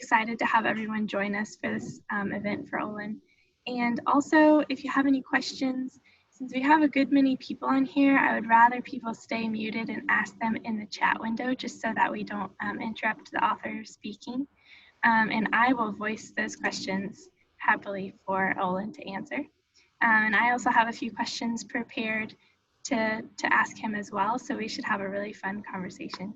excited to have everyone join us for this event for Olin. And also, if you have any questions, since we have a good many people on here, I would rather people stay muted and ask them in the chat window just so that we don't interrupt the author speaking. And I will voice those questions happily for Olin to answer. And I also have a few questions prepared to ask him as well, so we should have a really fun conversation.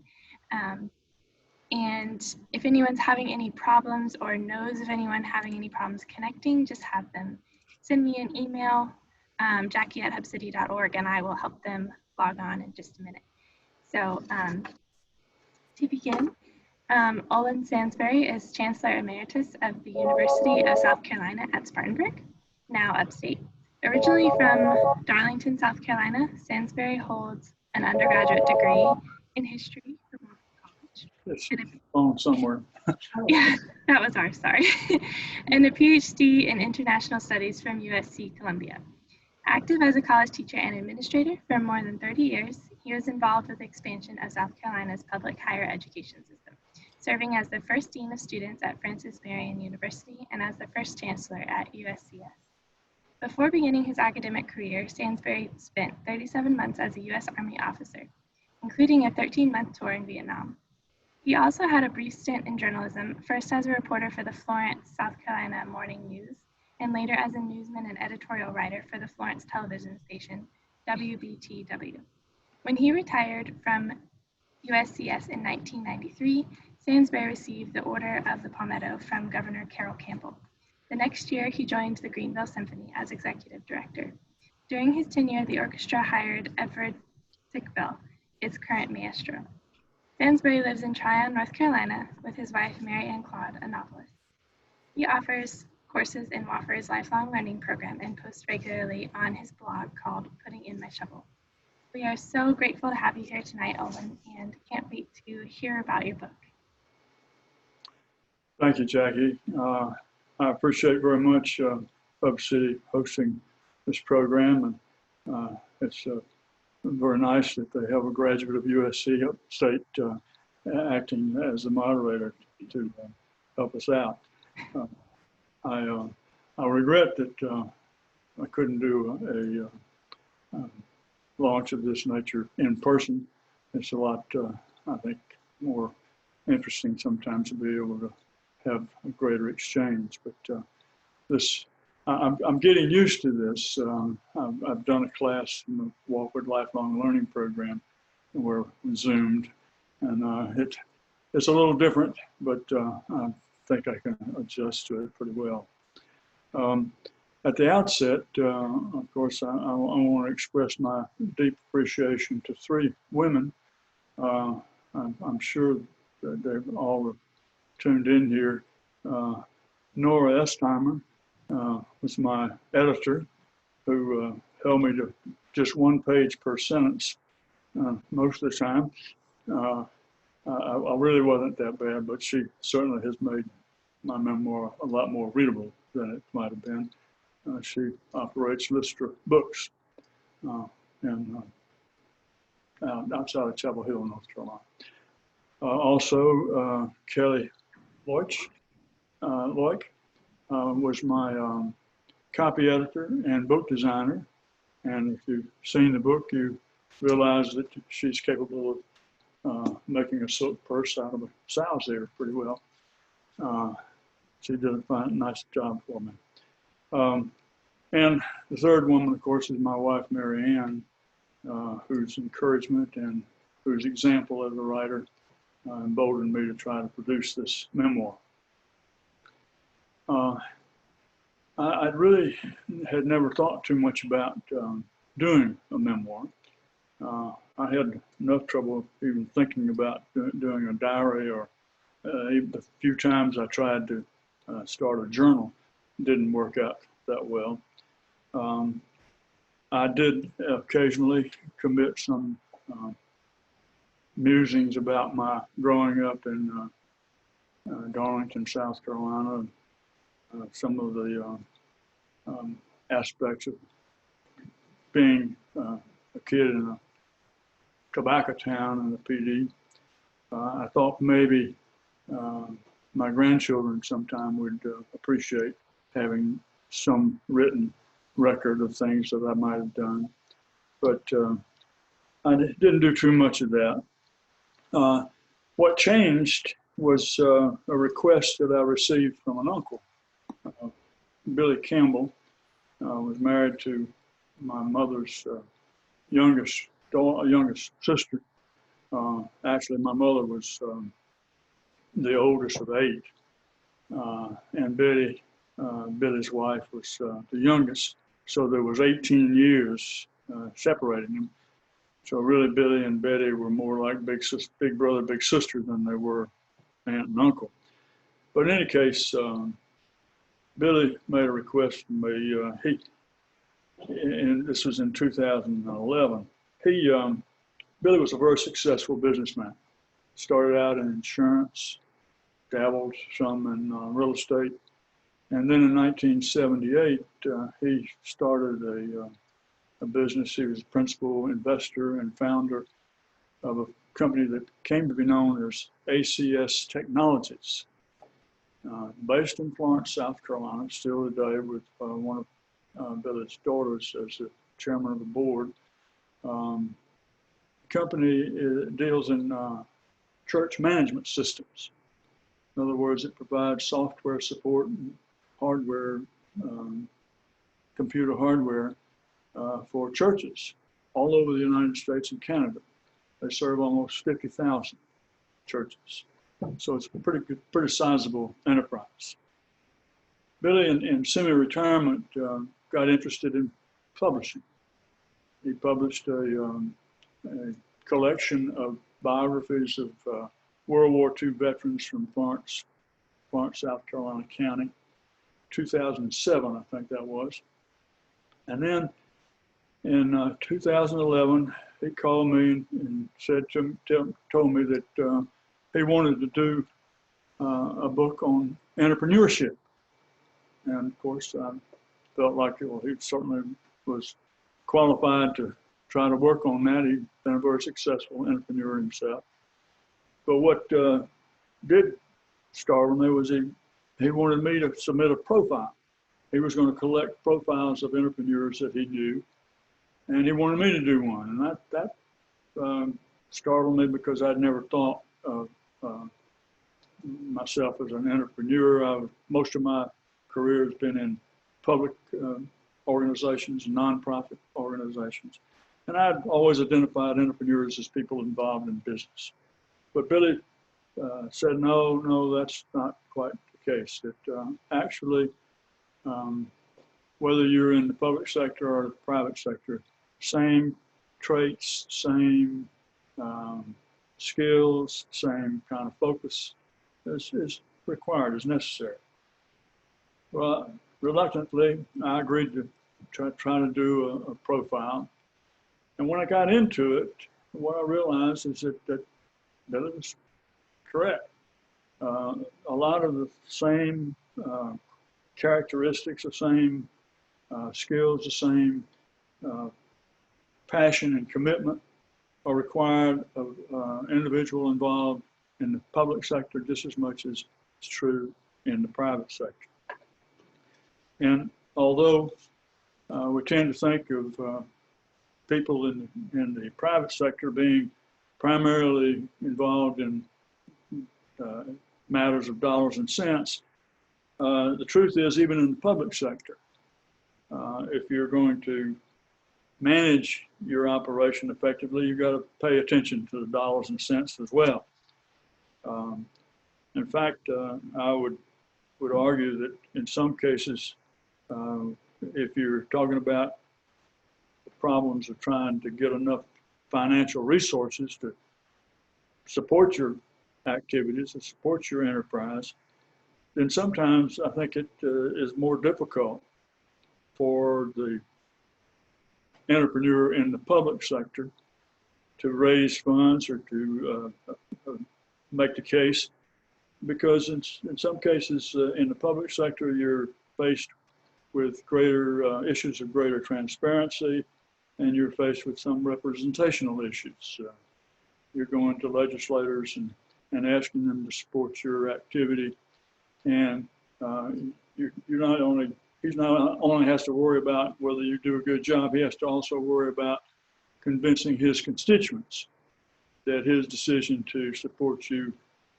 And if anyone's having any problems or knows of anyone having any problems connecting, just have them send me an email, jackie@hubcity.org, and I will help them log on in just a minute. So to begin, Olin Sansbury is Chancellor Emeritus of the University of South Carolina at Spartanburg, now upstate. Originally from Darlington, South Carolina, Sansbury holds an undergraduate degree in history from College. It's on somewhere. Yeah, that was ours, sorry. And a PhD in international studies from USC Columbia. Active as a college teacher and administrator for more than 30 years, he was involved with the expansion of South Carolina's public higher education system, serving as the first dean of students at Francis Marion University and as the first chancellor at USCS. Before beginning his academic career, Sansbury spent 37 months as a U.S. Army officer, including a 13-month tour in Vietnam. He also had a brief stint in journalism, first as a reporter for the Florence, South Carolina Morning News, and later as a newsman and editorial writer for the Florence television station, WBTW. When he retired from USCS in 1993, Sansbury received the Order of the Palmetto from Governor Carroll Campbell. The next year, he joined the Greenville Symphony as executive director. During his tenure, the orchestra hired Edward Sickbell, its current maestro. Sansbury lives in Tryon, North Carolina, with his wife, Mary Ann Claude, a novelist. He offers courses in Wofford's lifelong learning program and posts regularly on his blog called Putting in My Shovel. We are so grateful to have you here tonight, Olin, and can't wait to hear about your book. Thank you, Jackie. I appreciate very much Pub City hosting this program, and it's very nice that they have a graduate of USC Upstate acting as the moderator to help us out. I regret that I couldn't do a launch of this nature in person. It's a lot, I think, more interesting sometimes to be able to have a greater exchange, but I'm getting used to this. I've done a class in the Wofford Lifelong Learning Program where we Zoomed, and it's a little different, but I think I can adjust to it pretty well. At the outset, of course, I want to express my deep appreciation to three women. I'm sure that they've all tuned in here. Nora Estheimer was my editor, who held me to just one page per sentence most of the time. I really wasn't that bad, but she certainly has made my memoir a lot more readable than it might have been. She operates Lister Books outside of Chapel Hill, North Carolina. Also, Kelly Loich was my copy editor and book designer. And if you've seen the book, you realize that she's capable of making a silk purse out of a sow's ear pretty well. She did a nice job for me. And the third woman, of course, is my wife, Mary Ann, whose encouragement and whose example as a writer emboldened me to try to produce this memoir. I really had never thought too much about doing a memoir. I had enough trouble even thinking about doing a diary, or even the few times I tried to start a journal, didn't work out that well. I did occasionally commit some musings about my growing up in Darlington, South Carolina, some of the aspects of being a kid in a tobacco town in the PD. I thought maybe my grandchildren sometime would appreciate having some written record of things that I might have done. But I didn't do too much of that. What changed was a request that I received from an uncle. Billy Campbell was married to my mother's youngest sister. Actually, my mother was the oldest of 8, and Billy's wife was the youngest. So there was 18 years separating them. So really, Billy and Betty were more like big brother, big sister than they were aunt and uncle. But in any case, Billy made a request to me. And this was in 2011. Billy was a very successful businessman. Started out in insurance, dabbled some in real estate, and then in 1978 he started a business. He was a principal investor and founder of a company that came to be known as ACS Technologies, based in Florence, South Carolina, still today, with one of Billy's daughters as the chairman of the board. The company deals in church management systems. In other words, it provides software support and hardware, computer hardware for churches all over the United States and Canada. They serve almost 50,000 churches. So it's a pretty sizable enterprise. Billy, in semi-retirement, got interested in publishing. He published a collection of biographies of World War II veterans from Florence, South Carolina County, 2007, I think that was. And then in 2011, he called me and said told me that he wanted to do a book on entrepreneurship. And of course, I felt like, well, he certainly was qualified to try to work on that. He'd been a very successful entrepreneur himself. But what did startle me was he wanted me to submit a profile. He was going to collect profiles of entrepreneurs that he knew, and he wanted me to do one. And that startled me because I'd never thought of myself as an entrepreneur. Most of my career has been in public organizations, nonprofit organizations. And I'd always identified entrepreneurs as people involved in business. But Billy said, no, that's not quite the case. That actually, whether you're in the public sector or the private sector, same traits, same skills, same kind of focus is required, is necessary. Well, reluctantly, I agreed to try to do a profile. And when I got into it, what I realized is that Billy was correct. A lot of the same characteristics, the same skills, the same passion and commitment are required of an individual involved in the public sector just as much as it's true in the private sector. And although we tend to think of people in the private sector being primarily involved in matters of dollars and cents, the truth is, even in the public sector, if you're going to manage your operation effectively, you've got to pay attention to the dollars and cents as well. In fact, I would argue that in some cases, if you're talking about the problems of trying to get enough financial resources to support your activities, to support your enterprise, then sometimes I think it is more difficult for the entrepreneur in the public sector to raise funds or to make the case, because in some cases in the public sector, you're faced with greater issues of greater transparency, and you're faced with some representational issues. You're going to legislators and asking them to support your activity And you're not only, he's not only has to worry about whether you do a good job, he has to also worry about convincing his constituents that his decision to support you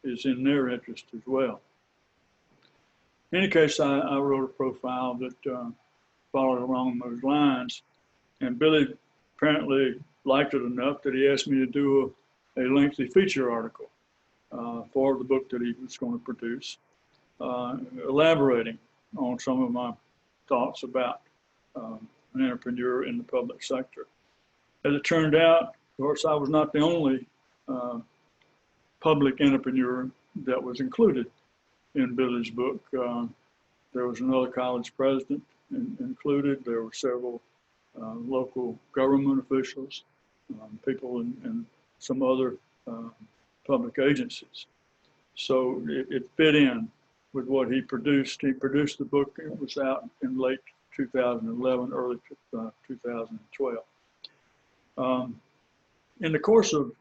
is in their interest as well. In any case, I wrote a profile that followed along those lines, and Billy apparently liked it enough that he asked me to do a lengthy feature article for the book that he was going to produce, elaborating on some of my thoughts about an entrepreneur in the public sector. As it turned out, of course, I was not the only public entrepreneur that was included in Billy's book. There was another college president included. There were several local government officials, people in some other public agencies. So it fit in with what he produced. He produced the book. It was out in late 2011, early 2012. In the course of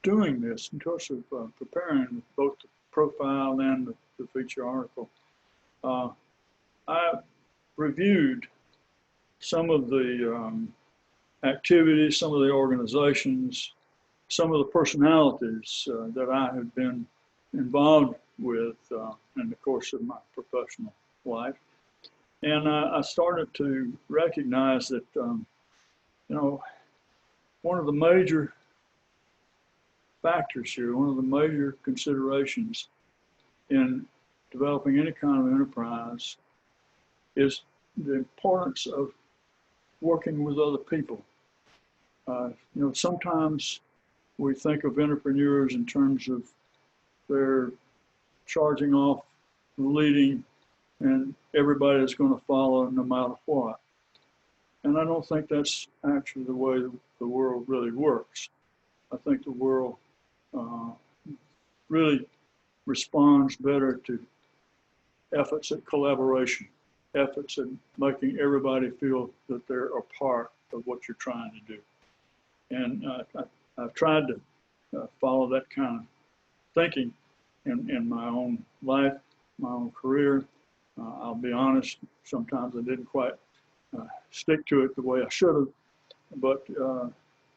doing this, in the course of preparing both the profile and the feature article, I reviewed some of the activities, some of the organizations, some of the personalities that I had been involved with in the course of my professional life. And I started to recognize that, you know, one of the major factors here, one of the major considerations in developing any kind of enterprise is the importance of working with other people. You know, sometimes we think of entrepreneurs in terms of they're charging off, leading, and everybody is going to follow no matter what. And I don't think that's actually the way the world really works. I think the world really responds better to efforts at collaboration, efforts at making everybody feel that they're a part of what you're trying to do. And I've tried to follow that kind of thinking in my own life, my own career. I'll be honest, sometimes I didn't quite stick to it the way I should have, but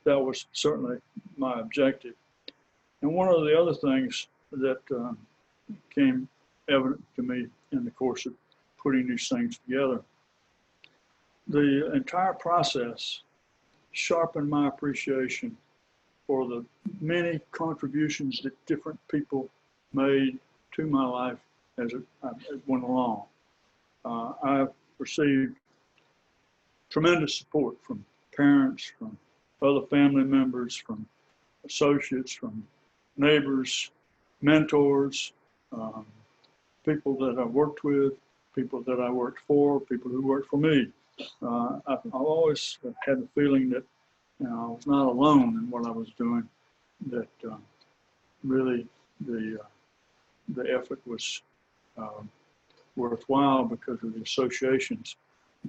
that was certainly my objective. And one of the other things that became evident to me in the course of putting these things together, the entire process sharpened my appreciation for the many contributions that different people made to my life as it went along. I've received tremendous support from parents, from other family members, from associates, from neighbors, mentors, people that I worked with, people that I worked for, people who worked for me. I've always had the feeling that I was not alone in what I was doing, that really the effort was worthwhile because of the associations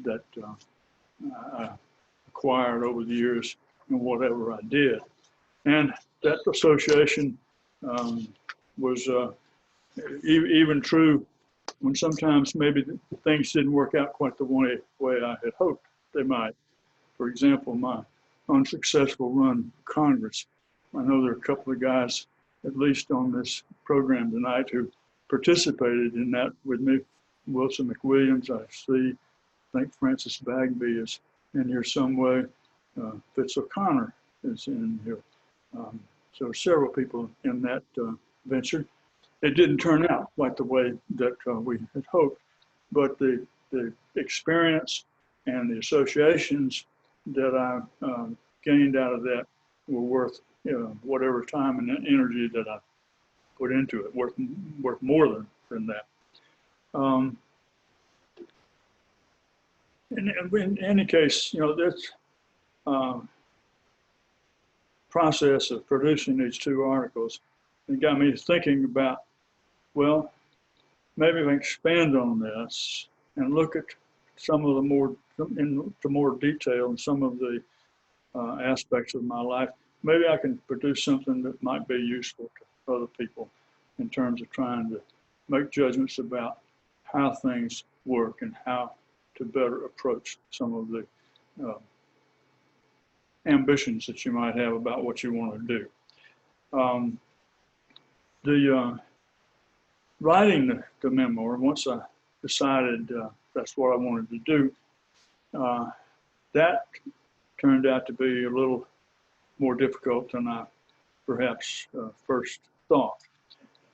that I acquired over the years in whatever I did. And that association was even true when sometimes maybe things didn't work out quite the way I had hoped they might. For example, my unsuccessful run for Congress. I know there are a couple of guys, at least on this program tonight, who participated in that with me. Wilson McWilliams, I see. I think Francis Bagby is in here some way. Fitz O'Connor is in here. So several people in that venture. It didn't turn out quite the way that we had hoped, but the experience and the associations that I gained out of that were worth whatever time and energy that I put into it, worth more than that. In any case, you know, this process of producing these two articles, it got me thinking about, well, maybe if I expand on this and look at some of the more detail in some of the aspects of my life, maybe I can produce something that might be useful to other people in terms of trying to make judgments about how things work and how to better approach some of the ambitions that you might have about what you want to do. Writing the memoir, once I decided that's what I wanted to do, that turned out to be a little more difficult than I perhaps first thought.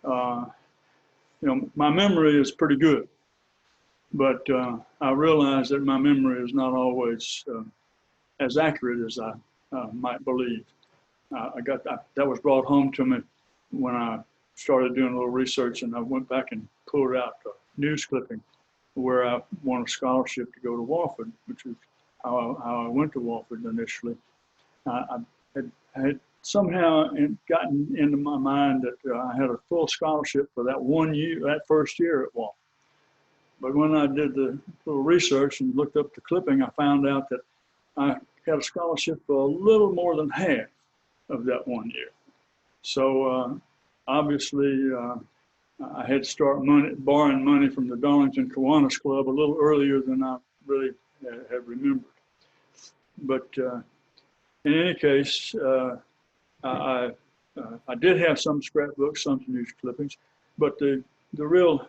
My memory is pretty good, but I realize that my memory is not always as accurate as I might believe. That was brought home to me when I started doing a little research, and I went back and pulled out a news clipping where I won a scholarship to go to Wofford, which is how I went to Wofford initially. I had somehow gotten into my mind that I had a full scholarship for that 1 year, that first year at Wofford. But when I did the little research and looked up the clipping, I found out that I had a scholarship for a little more than half of that 1 year. So obviously I had to start borrowing money from the Darlington Kiwanis Club a little earlier than I really had remembered. But in any case, I did have some scrapbooks, some news clippings, but the real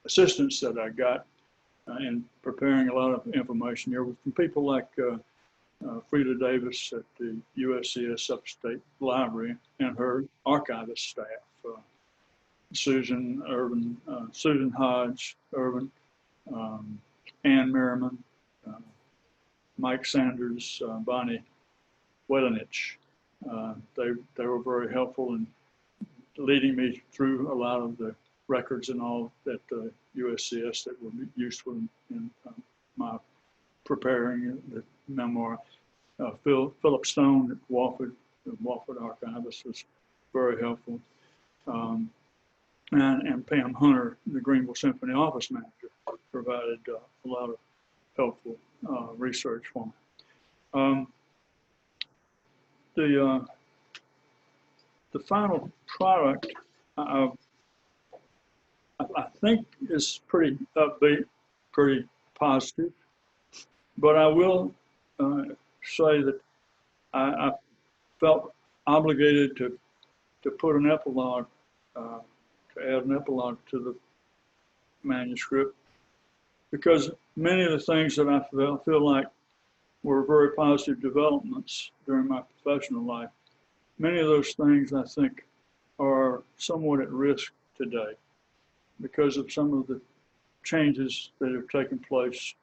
assistance that I got in preparing a lot of information here was from people like Frida Davis at the USCS Upstate Library and her archivist staff, Susan Hodge Irvin, Ann Merriman, Mike Sanders, Bonnie Welenich. They were very helpful in leading me through a lot of the records and all that USCS that were useful in my preparing the memoir. Philip Stone at Wofford, the Wofford archivist, was very helpful. And Pam Hunter, the Greenville Symphony office manager, provided a lot of helpful research for me. The final product, I think, is pretty upbeat, pretty positive, but I will say that I felt obligated to put an epilogue, to add an epilogue to the manuscript, because many of the things that I feel like were very positive developments during my professional life, many of those things I think are somewhat at risk today because of some of the changes that have taken place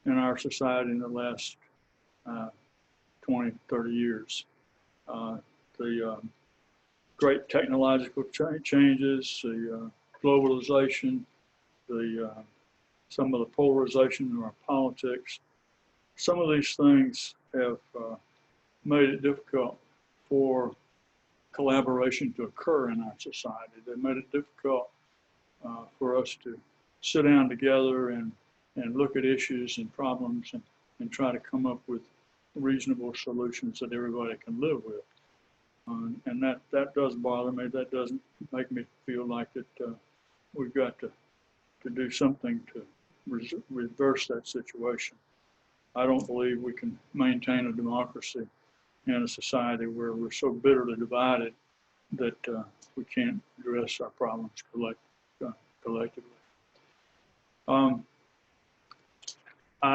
in our society in the last 20, 30 years. The great technological changes, the globalization, some of the polarization in our politics. Some of these things have made it difficult for collaboration to occur in our society. They made it difficult for us to sit down together and look at issues and problems and try to come up with reasonable solutions that everybody can live with. And that does bother me. That doesn't make me feel like that we've got to do something to reverse that situation. I don't believe we can maintain a democracy in a society where we're so bitterly divided that we can't address our problems collectively. I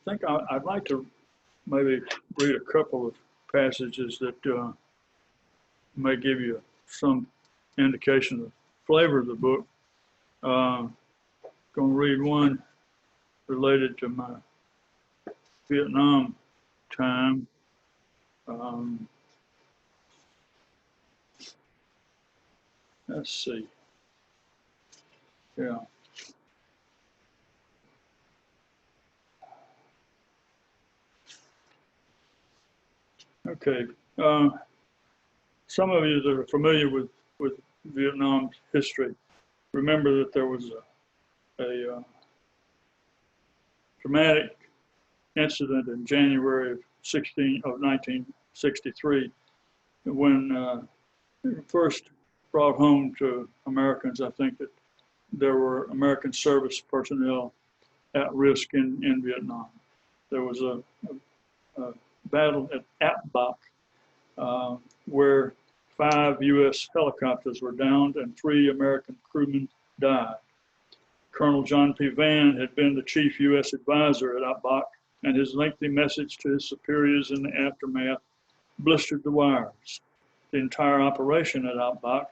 think I'd like to maybe read a couple of passages that may give you some indication of the flavor of the book. Going to read one related to my Vietnam time. Let's see. Yeah. Okay. Some of you that are familiar with Vietnam's history remember that there was a dramatic incident in January of 1963 when first brought home to Americans, I think that there were American service personnel at risk in Vietnam. There was a battle at Apbach where 5 U.S. helicopters were downed and 3 American crewmen died. Colonel John P. Vann had been the chief U.S. advisor at Apbach, and his lengthy message to his superiors in the aftermath blistered the wires. The entire operation at Apbach,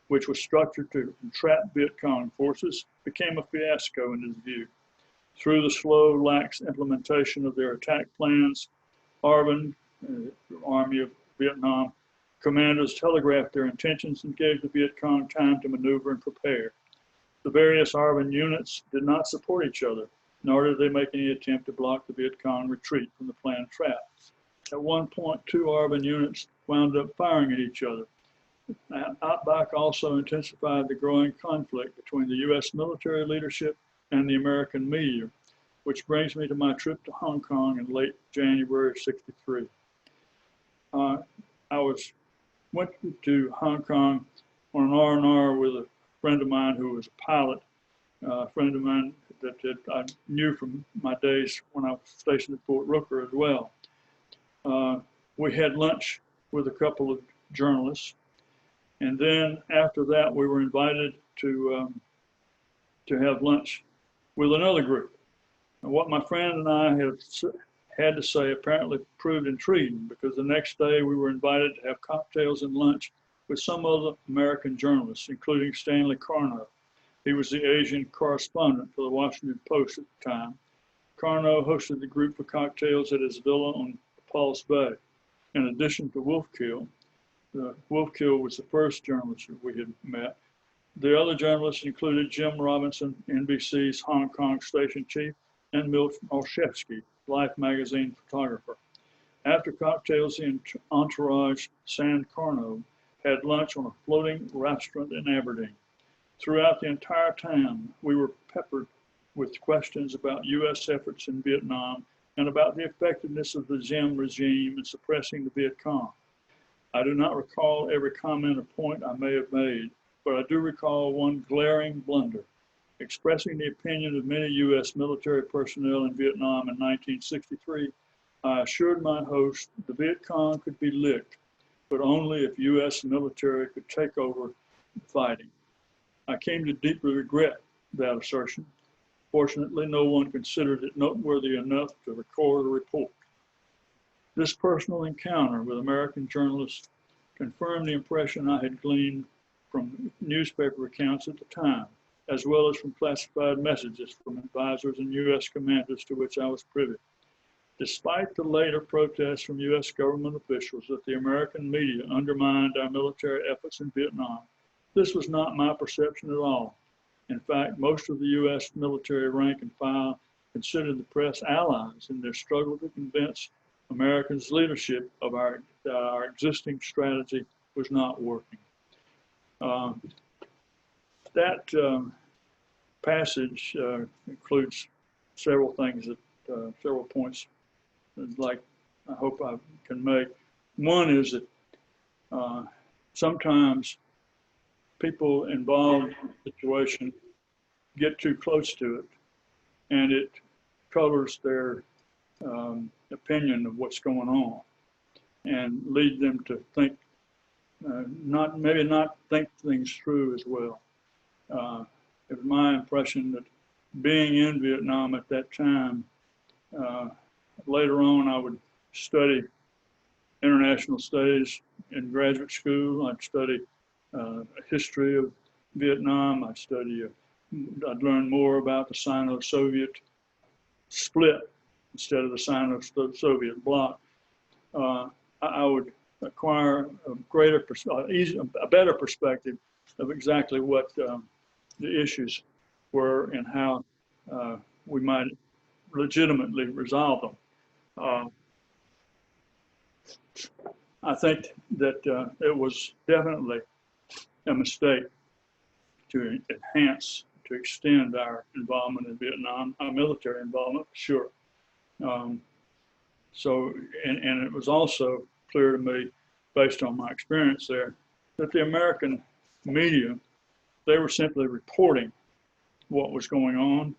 which was structured to entrap Viet Cong forces, became a fiasco in his view. Through the slow, lax implementation of their attack plans, ARVN, Army of Vietnam, commanders telegraphed their intentions and gave the Viet Cong time to maneuver and prepare. The various ARVN units did not support each other, nor did they make any attempt to block the Viet Cong retreat from the planned traps. At one point, 2 ARVN units wound up firing at each other. Apbach also intensified the growing conflict between the U.S. military leadership and the American media, which brings me to my trip to Hong Kong in late January of '63. I went to Hong Kong on an R&R with a friend of mine who was a pilot, a friend of mine that I knew from my days when I was stationed at Fort Rooker as well. We had lunch with a couple of journalists, and then after that we were invited to have lunch with another group. And what my friend and I had to say apparently proved intriguing, because the next day we were invited to have cocktails and lunch with some other American journalists, including Stanley Carno. He was the Asian correspondent for the Washington Post at the time. Carno hosted the group for cocktails at his villa on Pulse Bay. In addition to Wolfkill, Wolfkill was the first journalist that we had met. The other journalists included Jim Robinson, NBC's Hong Kong station chief, and Milt Olszewski, Life magazine photographer. After cocktails, the entourage San Carno had lunch on a floating restaurant in Aberdeen. Throughout the entire time, we were peppered with questions about U.S. efforts in Vietnam and about the effectiveness of the Diem regime in suppressing the Viet Cong. I do not recall every comment or point I may have made, but I do recall one glaring blunder. Expressing the opinion of many U.S. military personnel in Vietnam in 1963, I assured my host the Viet Cong could be licked, but only if U.S. military could take over fighting. I came to deeply regret that assertion. Fortunately, no one considered it noteworthy enough to record a report. This personal encounter with American journalists confirmed the impression I had gleaned from newspaper accounts at the time, as well as from classified messages from advisors and U.S. commanders to which I was privy. Despite the later protests from U.S. government officials that the American media undermined our military efforts in Vietnam, this was not my perception at all. In fact, most of the U.S. military rank and file considered the press allies in their struggle to convince Americans' leadership of our existing strategy was not working. That passage includes several things that, several points like I hope I can make. One is that sometimes people involved in the situation get too close to it, and it colors their opinion of what's going on and lead them to think, maybe not think things through as well. It was my impression that being in Vietnam at that time, later on I would study international studies in graduate school. I'd study a history of Vietnam. I'd learn more about the Sino-Soviet split instead of the Sino-Soviet bloc. I would acquire a better perspective of exactly what the issues were and how we might legitimately resolve them. I think that it was definitely a mistake to enhance, to extend our involvement in Vietnam, our military involvement, sure. And it was also clear to me based on my experience there, that the American media, they were simply reporting what was going on.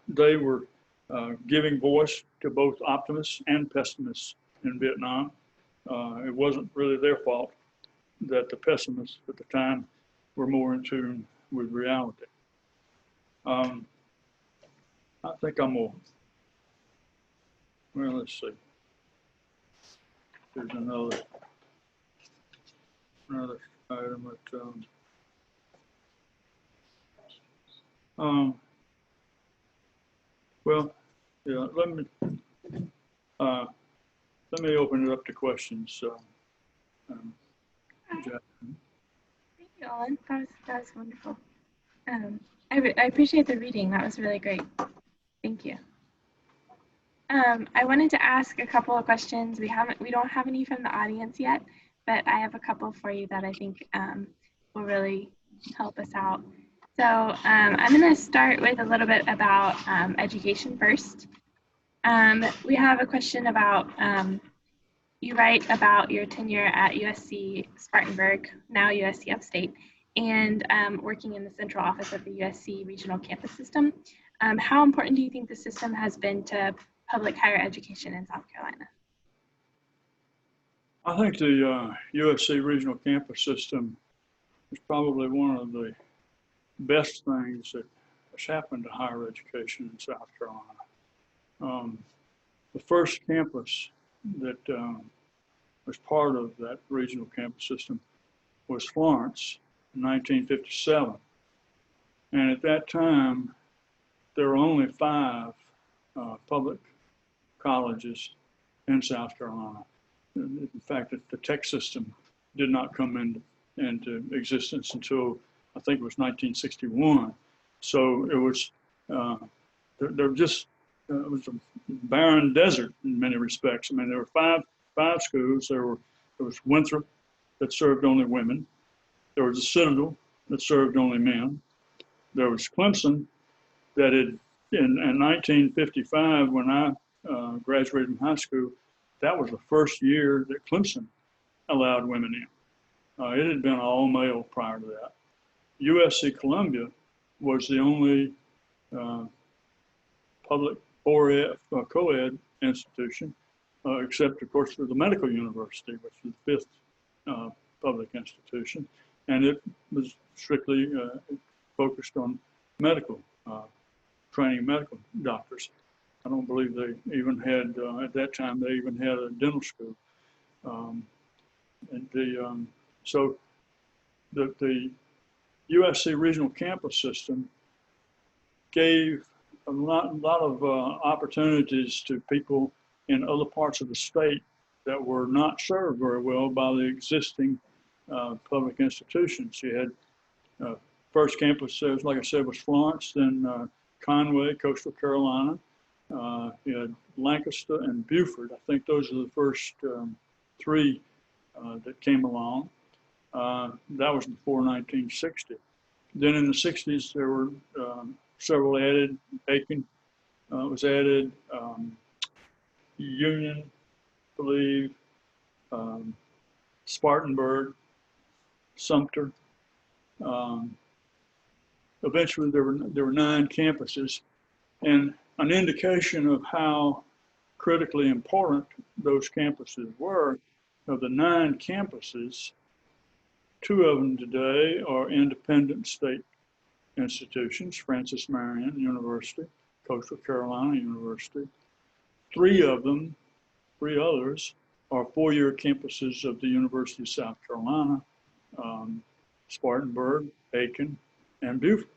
They were giving voice to both optimists and pessimists in Vietnam. It wasn't really their fault that the pessimists at the time were more in tune with reality. I think I'm more. Well, let's see. There's another item that, well, yeah, let me open it up to questions. Jack. Thank you, Olin. That was wonderful. I appreciate the reading. That was really great. Thank you. I wanted to ask a couple of questions. We don't have any from the audience yet, but I have a couple for you that I think will really help us out. So I'm going to start with a little bit about education first. We have a question about, you write about your tenure at USC Spartanburg, now USC Upstate, and working in the central office of the USC regional campus system. How important do you think the system has been to public higher education in South Carolina? I think the USC regional campus system is probably one of the best things that has happened to higher education in South Carolina. The first campus that was part of that regional campus system was Florence in 1957. And at that time, there were only 5 public colleges in South Carolina. In fact, the tech system did not come into existence until I think it was 1961. So it was it was a barren desert in many respects. I mean, there were five schools. There was Winthrop that served only women. There was a Citadel that served only men. There was Clemson that had, in 1955, when I graduated from high school, that was the first year that Clemson allowed women in. It had been all male prior to that. USC Columbia was the only public or co-ed institution, except of course for the medical university, which was the 5th public institution. And it was strictly focused on medical, training medical doctors. I don't believe they even had, at that time, they even had a dental school. So the USC regional campus system gave a lot of opportunities to people in other parts of the state that were not served very well by the existing public institutions. You had first campus, like I said, was Florence, then Conway, Coastal Carolina. You had Lancaster and Beaufort. I think those are the first 3 that came along. That was before 1960. Then in the 60s, there were several added. Aiken was added. Union, I believe. Spartanburg, Sumter. Eventually, there were 9 campuses, and an indication of how critically important those campuses were. Of the 9 campuses, 2 of them today are independent state institutions: Francis Marion University, Coastal Carolina University. 3 others are 4-year campuses of the University of South Carolina: Spartanburg, Aiken, and Beaufort.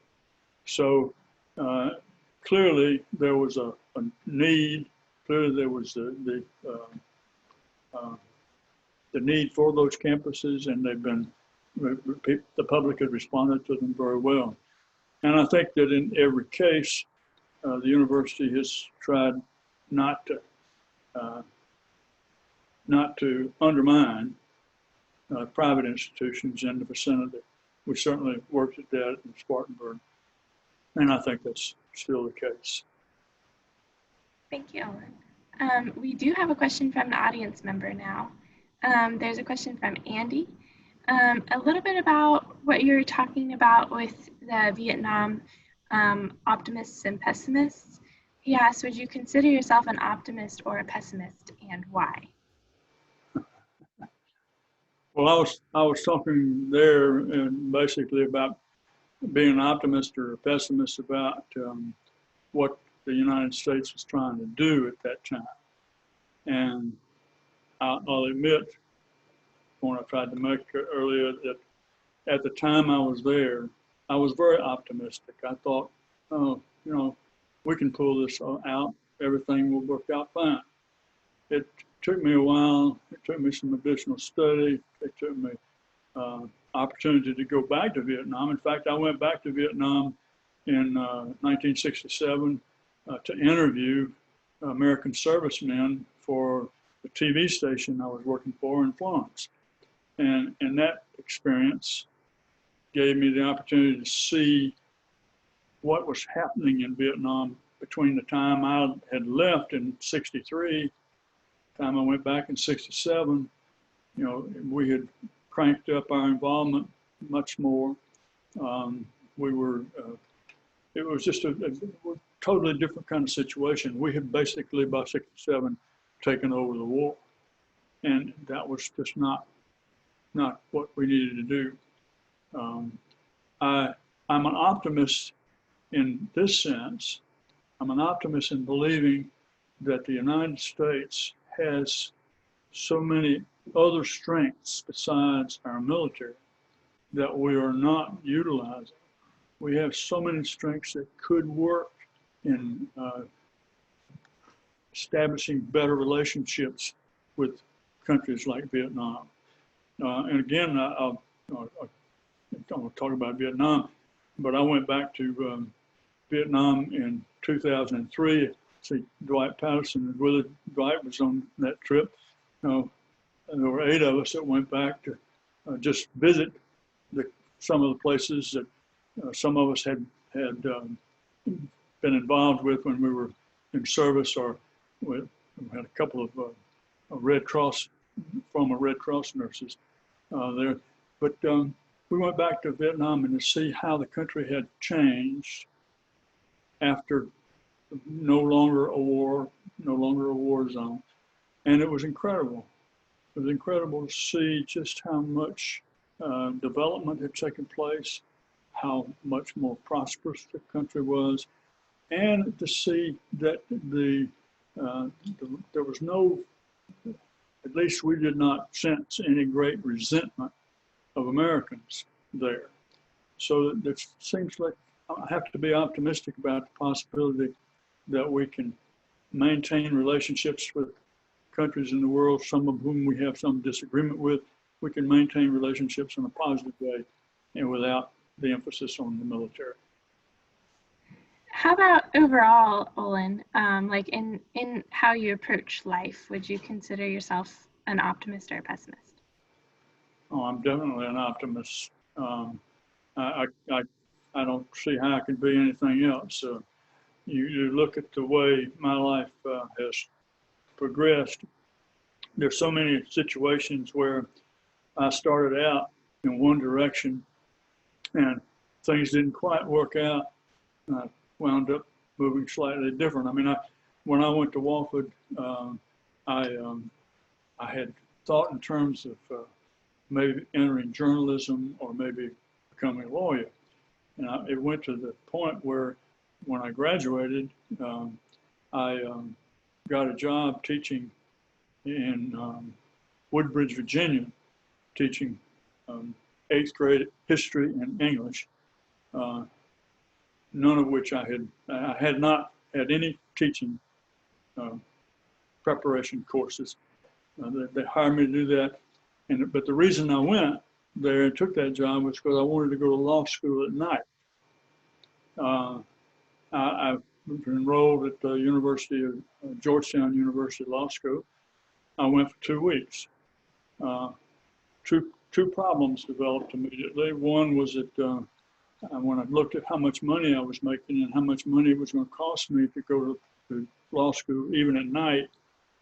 So clearly there was a need. Clearly there was the need for those campuses, and the public had responded to them very well. And I think that in every case, the university has tried not to undermine private institutions in the vicinity. We certainly worked at that in Spartanburg, and I think that's still the case. Thank you, Olin. We do have a question from an audience member now. There's a question from Andy. A little bit about what you're talking about with the Vietnam optimists and pessimists. He asks, would you consider yourself an optimist or a pessimist, and why? Well, I was talking there and basically about being an optimist or a pessimist about what the United States was trying to do at that time. And I'll admit, when I tried to make earlier, that at the time I was there, I was very optimistic. I thought, oh, we can pull this out. Everything will work out fine. It took me a while. It took me some additional study. It took me opportunity to go back to Vietnam. In fact, I went back to Vietnam in 1967 to interview American servicemen for the TV station I was working for in Florence. And that experience gave me the opportunity to see what was happening in Vietnam between the time I had left in '63, the time I went back in '67. We had cranked up our involvement much more. It was just a totally different kind of situation. We had basically by '67 taken over the war, and that was just not what we needed to do. I'm an optimist in this sense. I'm an optimist in believing that the United States has so many other strengths besides our military that we are not utilizing. We have so many strengths that could work in establishing better relationships with countries like Vietnam. And again, I'm going to talk about Vietnam, but I went back to Vietnam in 2003. See, Dwight Patterson and Willie Dwight was on that trip. And there were 8 of us that went back to just visit some of the places that some of us had been involved with when we were in service, or we had a couple of Red Cross, former Red Cross nurses there. But we went back to Vietnam and to see how the country had changed after no longer a war zone. And it was incredible. It was incredible to see just how much development had taken place, how much more prosperous the country was, and to see that there was no, at least we did not sense any great resentment of Americans there. So it seems like I have to be optimistic about the possibility that we can maintain relationships with countries in the world, some of whom we have some disagreement with. We can maintain relationships in a positive way and without the emphasis on the military. How about overall, Olin, like in how you approach life, would you consider yourself an optimist or a pessimist? Oh, I'm definitely an optimist. I don't see how I can be anything else. You look at the way my life has progressed. There's so many situations where I started out in one direction and things didn't quite work out. I wound up moving slightly different. I mean, when I went to Wofford, I had thought in terms of maybe entering journalism or maybe becoming a lawyer. And it went to the point where when I graduated, I got a job teaching in Woodbridge, Virginia, teaching 8th grade history and English, none of which I had not had any teaching preparation courses. They hired me to do that. But the reason I went there and took that job was because I wanted to go to law school at night. I enrolled at the University of Georgetown University Law School. I went for 2 weeks. Two problems developed immediately. One was that when I looked at how much money I was making and how much money it was going to cost me to go to law school, even at night,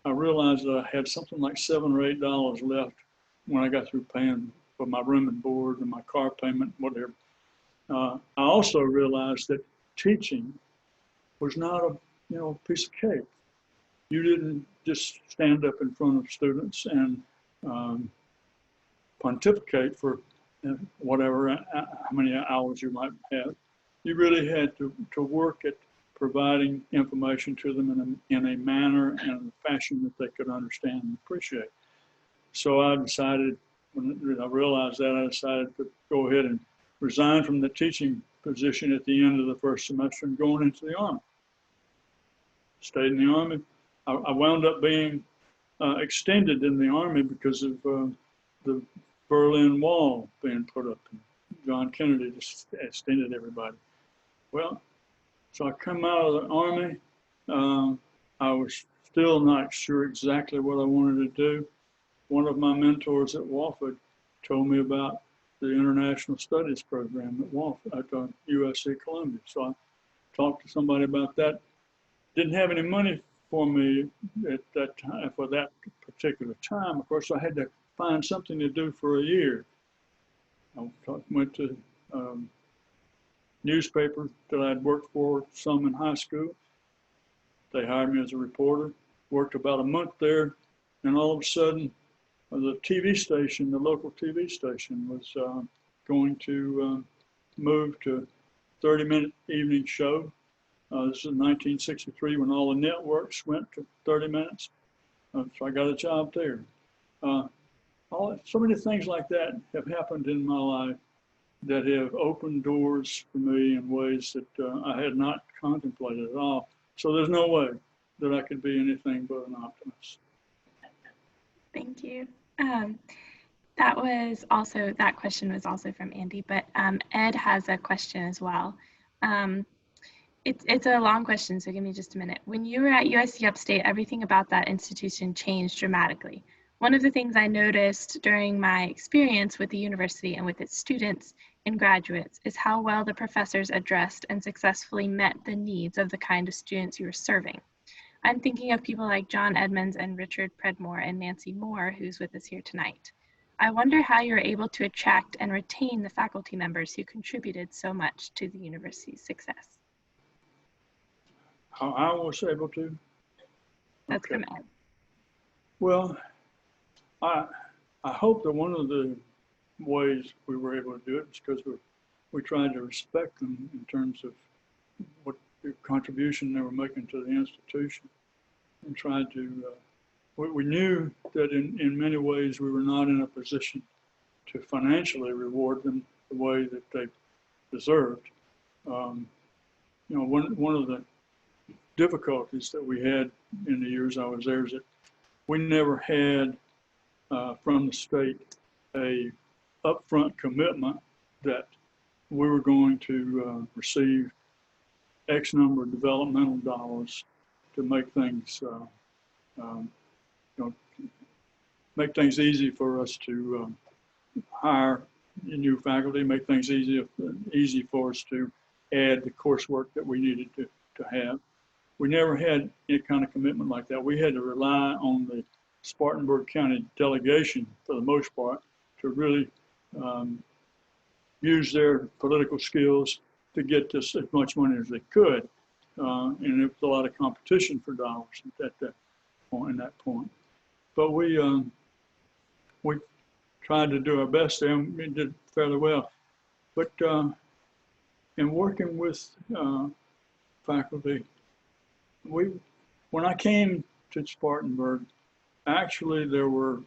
I realized that I had something like $7 or $8 left when I got through paying for my room and board and my car payment, whatever. I also realized that teaching was not a piece of cake. You didn't just stand up in front of students and pontificate for whatever, how many hours you might have. You really had to work at providing information to them in a manner and a fashion that they could understand and appreciate. So I decided, when I realized that, I decided to go ahead and resign from the teaching position at the end of the first semester and going into the Army. Stayed in the Army. I wound up being extended in the Army because of the Berlin Wall being put up. John Kennedy just extended everybody. Well, so I come out of the Army. I was still not sure exactly what I wanted to do. One of my mentors at Wofford told me about the International Studies program at Wofford, at USC Columbia. So I talked to somebody about that. Didn't have any money for me at that time, for that particular time. Of course, I had to find something to do for a year. I went to newspaper that I'd worked for some in high school. They hired me as a reporter, worked about a month there, and all of a sudden, the TV station, the local TV station, was going to move to a 30-minute evening show. This is in 1963 when all the networks went to 30 minutes. So I got a job there. So many things like that have happened in my life that have opened doors for me in ways that I had not contemplated at all. So there's no way that I could be anything but an optimist. Thank you. That question was also from Andy, but Ed has a question as well. It's a long question, so give me just a minute. When you were at USC Upstate, everything about that institution changed dramatically. One of the things I noticed during my experience with the university and with its students and graduates is how well the professors addressed and successfully met the needs of the kind of students you were serving. I'm thinking of people like John Edmonds and Richard Predmore and Nancy Moore, who's with us here tonight. I wonder how you're able to attract and retain the faculty members who contributed so much to the university's success. How I was able to? That's from Ed. Well, I hope that one of the ways we were able to do it is because we tried to respect them in terms of what the contribution they were making to the institution, and tried to, we knew that in many ways we were not in a position to financially reward them the way that they deserved. One of the difficulties that we had in the years I was there is that we never had from the state a upfront commitment that we were going to receive X number of developmental dollars to make things make things easy for us to hire new faculty, make things easy for us to add the coursework that we needed to have. We never had any kind of commitment like that. We had to rely on the Spartanburg County delegation, for the most part, to really use their political skills to get us as much money as they could. And there was a lot of competition for dollars at that point. But we tried to do our best there, and we did fairly well. But in working with faculty, when I came to Spartanburg, actually there were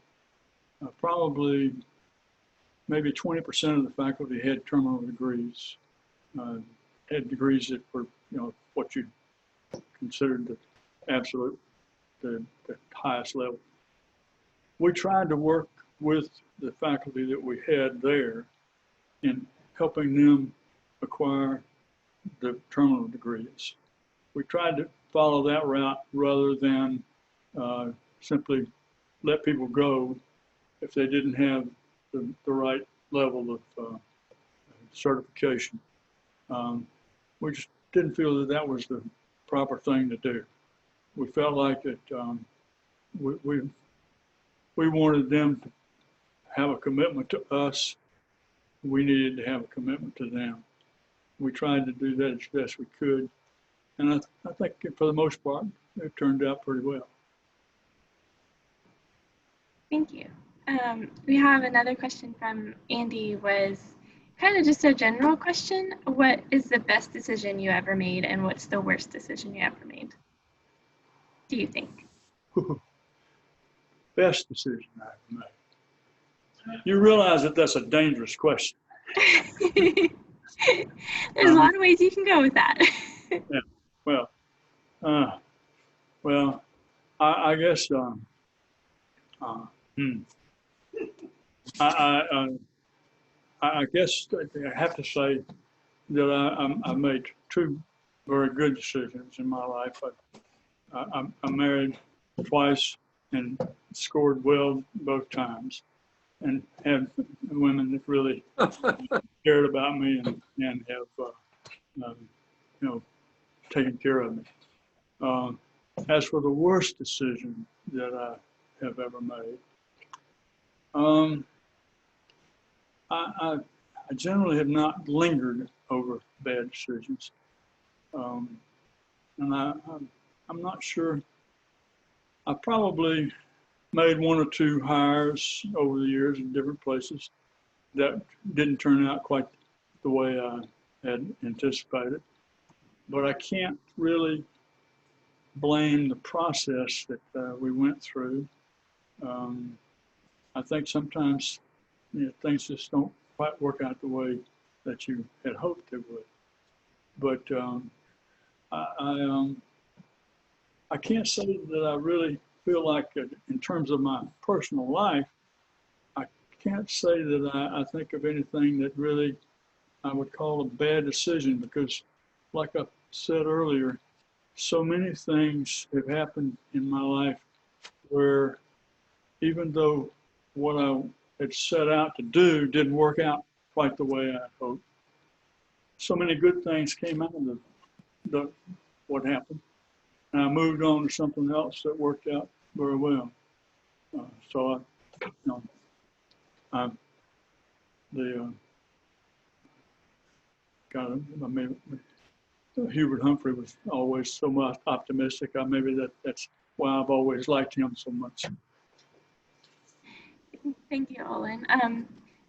probably maybe 20% of the faculty had terminal degrees, had degrees that were, what you considered the absolute, the highest level. We tried to work with the faculty that we had there in helping them acquire the terminal degrees. We tried to follow that route rather than simply let people go if they didn't have the right level of certification. We just didn't feel that was the proper thing to do. We felt like that we wanted them to have a commitment to us. We needed to have a commitment to them. We tried to do that as best we could. And I think for the most part, it turned out pretty well. Thank you. We have another question from Andy, was kind of just a general question. What is the best decision you ever made, and what's the worst decision you ever made? Do you think? Best decision I ever made. You realize that that's a dangerous question. There's a lot of ways you can go with that. Yeah. Well, I guess I guess I have to say that I made two very good decisions in my life. I married twice and scored well both times, and had women that really cared about me and have taken care of me. As for the worst decision that I have ever made, I generally have not lingered over bad decisions, and I'm not sure. I probably made one or two hires over the years in different places that didn't turn out quite the way I had anticipated, but I can't really blame the process that we went through. I think sometimes things just don't quite work out the way that you had hoped they would. But I can't say that I really feel like, in terms of my personal life, I can't say that I think of anything that really I would call a bad decision, because, like I said earlier, so many things have happened in my life where, even though what I had set out to do didn't work out quite the way I hoped, so many good things came out of what happened, and I moved on to something else that worked out very well. So Hubert Humphrey was always so much optimistic. Maybe that's why I've always liked him so much. Thank you, Olin.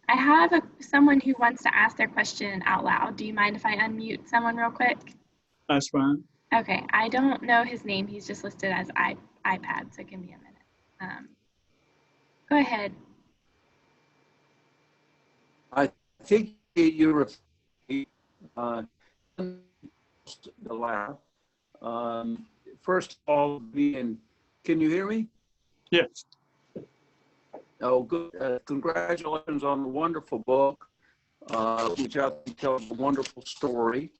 I have someone who wants to ask their question out loud. Do you mind if I unmute someone real quick? That's fine. Okay, I don't know his name. He's just listed as iPad, so give me a minute. Go ahead. I think you're the latter. First of all, can you hear me? Yes. Oh, good. Congratulations on the wonderful book, which I think tells a wonderful story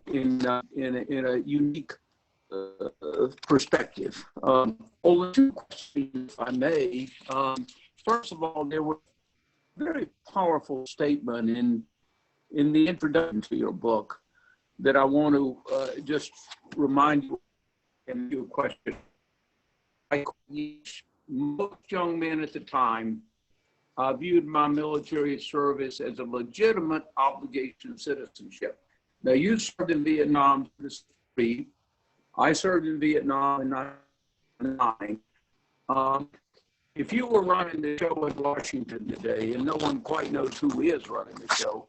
in a unique perspective. Only two questions, if I may. First of all, there was a very powerful statement in the introduction to your book that I want to just remind you and you a question. Most young men at the time viewed my military service as a legitimate obligation of citizenship. Now, you served in Vietnam. I served in Vietnam in 1999. If you were running the show in Washington today, and no one quite knows who is running the show,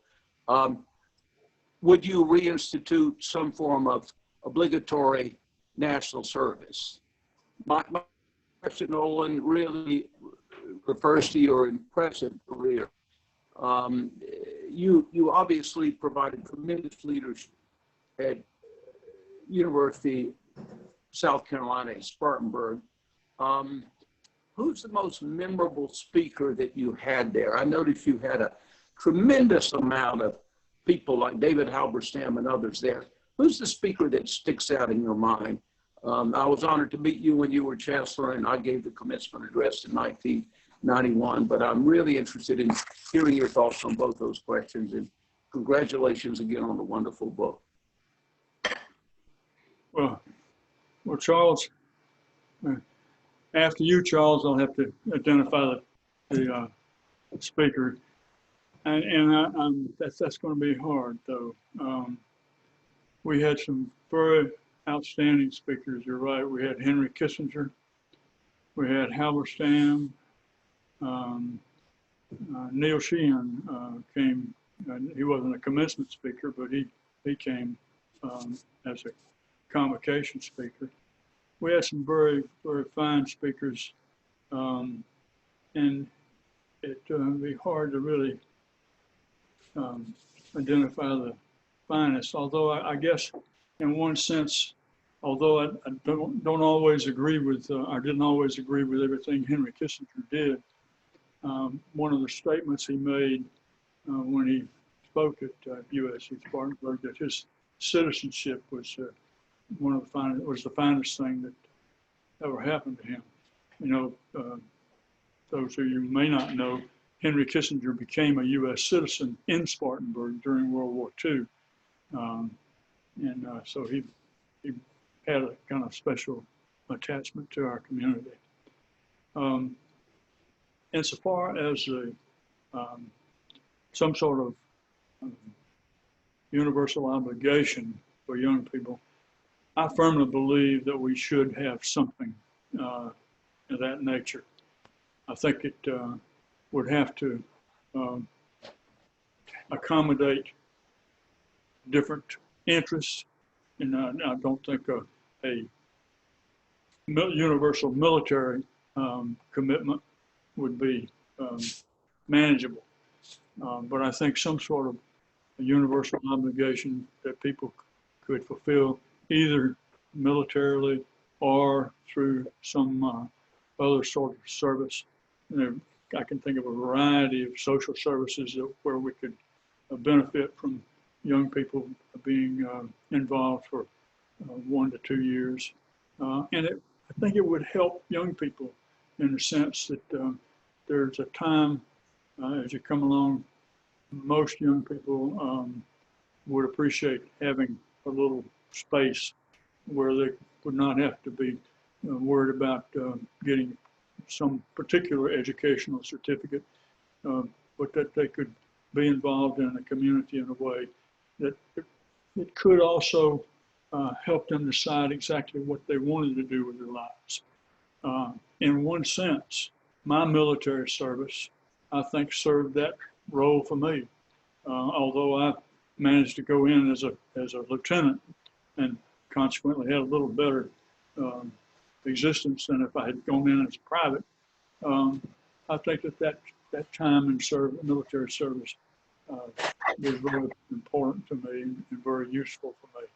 would you reinstitute some form of obligatory national service? My question, Olin, really refers to your impressive career. You obviously provided tremendous leadership at University of South Carolina at Spartanburg. Who's the most memorable speaker that you had there? I noticed you had a tremendous amount of people like David Halberstam and others there. Who's the speaker that sticks out in your mind? I was honored to meet you when you were chancellor, and I gave the commencement address in 1991, but I'm really interested in hearing your thoughts on both those questions, and congratulations again on the wonderful book. Well, Charles, After you, Charles, I'll have to identify the speaker. And that's going to be hard, though. We had some very outstanding speakers. You're right. We had Henry Kissinger. We had Halberstam. Neil Sheehan came. He wasn't a commencement speaker, but he came as a convocation speaker. We had some very, very fine speakers, and it would be hard to really identify the finest. Although I guess, in one sense, although I don't always agree with, I didn't always agree with everything Henry Kissinger did. One of the statements he made when he spoke at USC Spartanburg, that his citizenship was one of the finest, was the finest thing that ever happened to him. You know, those of you who may not know, Henry Kissinger became a U.S. citizen in Spartanburg during World War II. So he had a kind of special attachment to our community. Insofar as some sort of universal obligation for young people, I firmly believe that we should have something of that nature. I think it would have to accommodate different interests, and I don't think a universal military commitment would be manageable. But I think some sort of a universal obligation that people could fulfill either militarily or through some other sort of service. You know, I can think of a variety of social services where we could benefit from young people being involved for 1 to 2 years. And I think it would help young people in the sense that there's a time as you come along, most young people would appreciate having a little space where they would not have to be worried about getting some particular educational certificate, but that they could be involved in the community in a way that it could also help them decide exactly what they wanted to do with their lives. In one sense, my military service, I think, served that role for me. Although I managed to go in as a lieutenant and consequently had a little better existence than if I had gone in as a private, I think that time in military service was very important to me and very useful for me.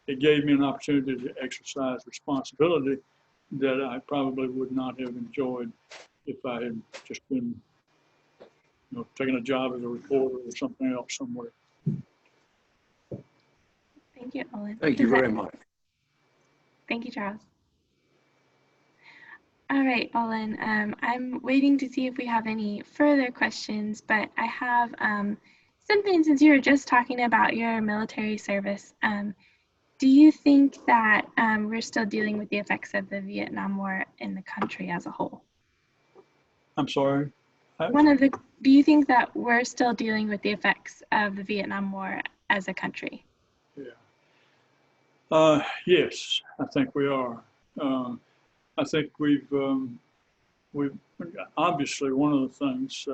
It gave me an opportunity to exercise responsibility that I probably would not have enjoyed if I had just been, taking a job as a reporter or something else somewhere. Thank you, Olin. Thank you very much. Thank you, Charles. All right, Olin, I'm waiting to see if we have any further questions, but I have something, since you were just talking about your military service. Do you think that we're still dealing with the effects of the Vietnam War in the country as a whole? I'm sorry? Do you think that we're still dealing with the effects of the Vietnam War as a country? Yeah. Yes, I think we are. I think we've obviously, one of the things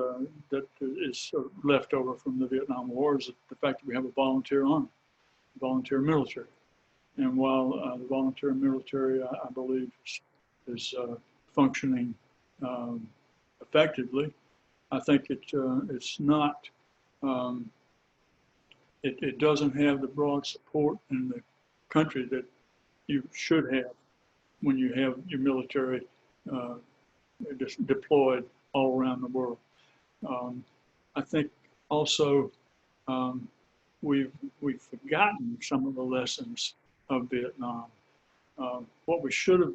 that is left over from the Vietnam War is the fact that we have a volunteer army, volunteer military. And while the volunteer military, I believe, is functioning effectively, I think it's not, it doesn't have the broad support in the country that you should have when you have your military just deployed all around the world. I think also we've forgotten some of the lessons of Vietnam. What we should have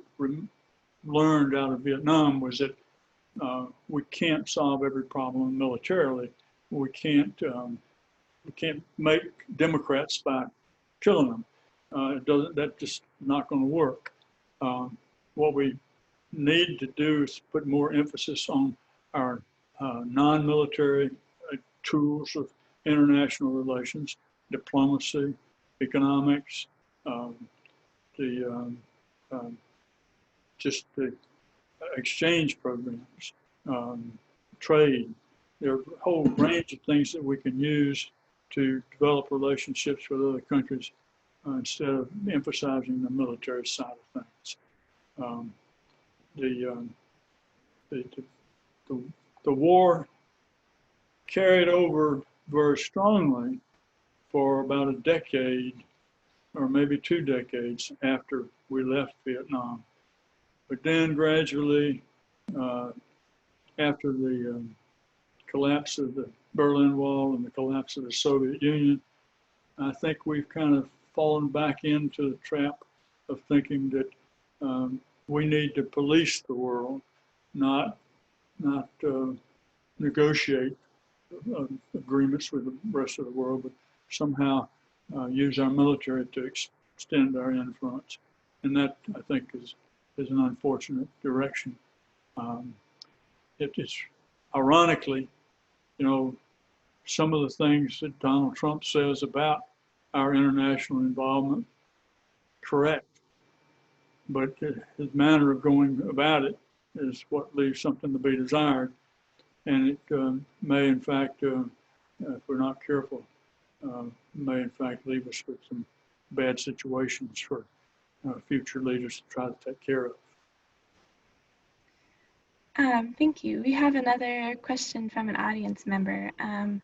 learned out of Vietnam was that we can't solve every problem militarily. We can't make Democrats by killing them. That's just not going to work. What we need to do is put more emphasis on our non-military tools of international relations, diplomacy, economics, just the exchange programs, trade. There are a whole range of things that we can use to develop relationships with other countries instead of emphasizing the military side of things. The war carried over very strongly for about a decade or maybe 2 decades after we left Vietnam. But then gradually, after the collapse of the Berlin Wall and the collapse of the Soviet Union, I think we've kind of fallen back into the trap of thinking that we need to police the world, not negotiate agreements with the rest of the world, but somehow use our military to extend our influence. And that, I think, is an unfortunate direction. It's ironically, some of the things that Donald Trump says about our international involvement, correct, but his manner of going about it is what leaves something to be desired. And it may, in fact, if we're not careful, may in fact leave us with some bad situations for future leaders to try to take care of. Thank you. We have another question from an audience member. And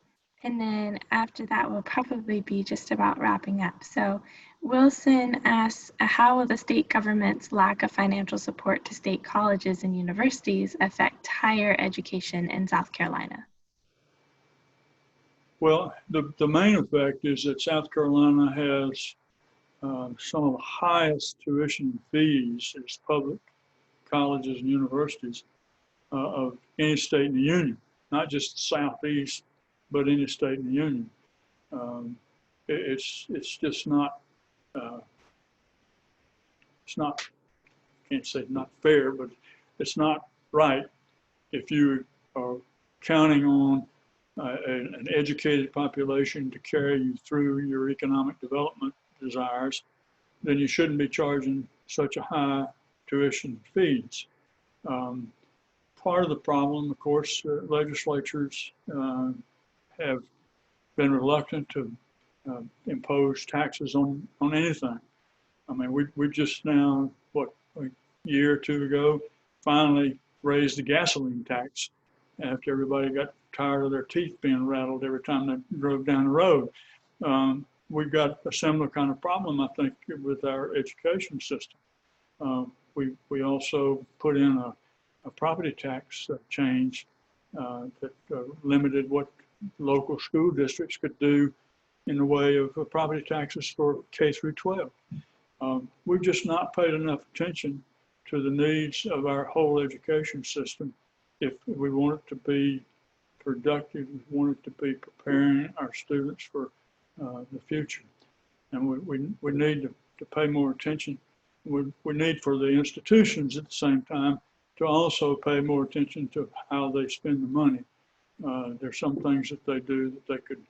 then after that, we'll probably be just about wrapping up. So Wilson asks, how will the state government's lack of financial support to state colleges and universities affect higher education in South Carolina? Well, the main effect is that South Carolina has some of the highest tuition fees as public colleges and universities of any state in the union, not just the Southeast, but any state in the union. It's just not, can't say not fair, but it's not right if you are counting on an educated population to carry you through your economic development desires, then you shouldn't be charging such a high tuition fees. Part of the problem, of course, legislatures have been reluctant to impose taxes on anything. I mean, we just now, a year or two ago, finally raised the gasoline tax after everybody got tired of their teeth being rattled every time they drove down the road. We've got a similar kind of problem, I think, with our education system. We also put in a property tax change that limited what local school districts could do in the way of property taxes for K through 12. We've just not paid enough attention to the needs of our whole education system if we want it to be productive, we want it to be preparing our students for the future. And we need to pay more attention. We need for the institutions at the same time to also pay more attention to how they spend the money. There's some things that they do that they could,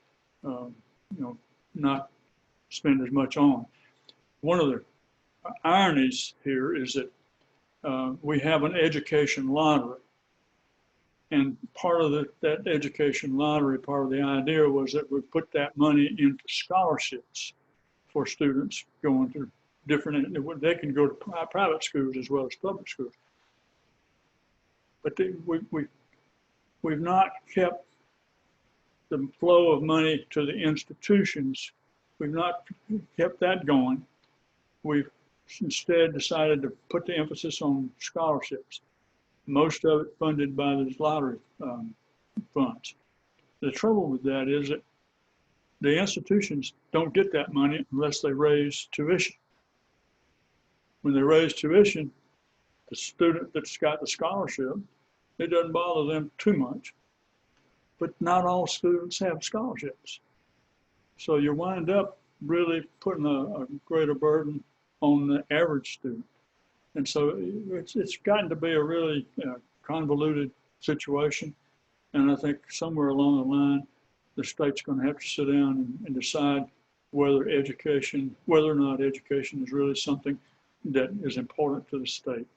not spend as much on. One of the ironies here is that we have an education lottery. And part of that education lottery, part of the idea was that we put that money into scholarships for students going to different, they can go to private schools as well as public schools. But we've not kept the flow of money to the institutions. We've not kept that going. We've instead decided to put the emphasis on scholarships. Most of it funded by these lottery funds. The trouble with that is that the institutions don't get that money unless they raise tuition. When they raise tuition, the student that's got the scholarship, it doesn't bother them too much. But not all students have scholarships. So you wind up really putting a greater burden on the average student. And so it's gotten to be a really convoluted situation. And I think somewhere along the line, the state's going to have to sit down and decide whether or not education is really something that is important to the state.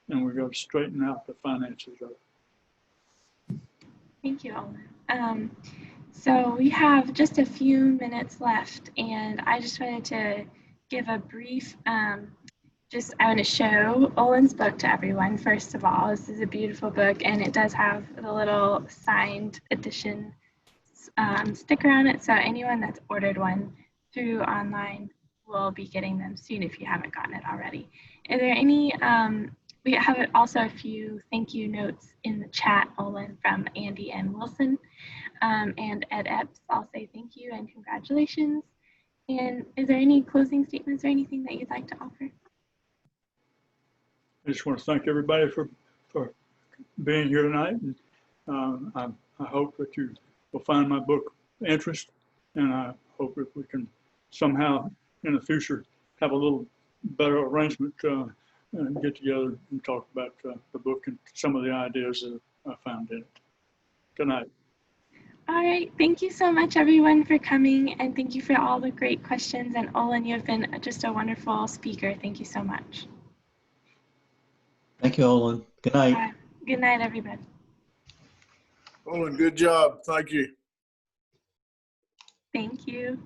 And we've got to straighten out the finances of it. Thank you, Olin. So we have just a few minutes left, and I just wanted to give a brief, I want to show Olin's book to everyone. First of all, this is a beautiful book, and it does have the little signed edition sticker on it. So anyone that's ordered one through online will be getting them soon if you haven't gotten it already. Are there any, we have also a few thank you notes in the chat, Olin, from Andy and Wilson. And Ed Epps, I'll say thank you and congratulations. And is there any closing statements or anything that you'd like to offer? I just want to thank everybody for being here tonight. And I hope that you will find my book interest, and I hope if we can somehow in the future have a little better arrangement and get together and talk about the book and some of the ideas that I found in it. Good night. All right, thank you so much everyone for coming, and thank you for all the great questions. And Olin, you have been just a wonderful speaker. Thank you so much. Thank you, Olin. Good night. Good night, everybody. Olin, good job. Thank you. Thank you.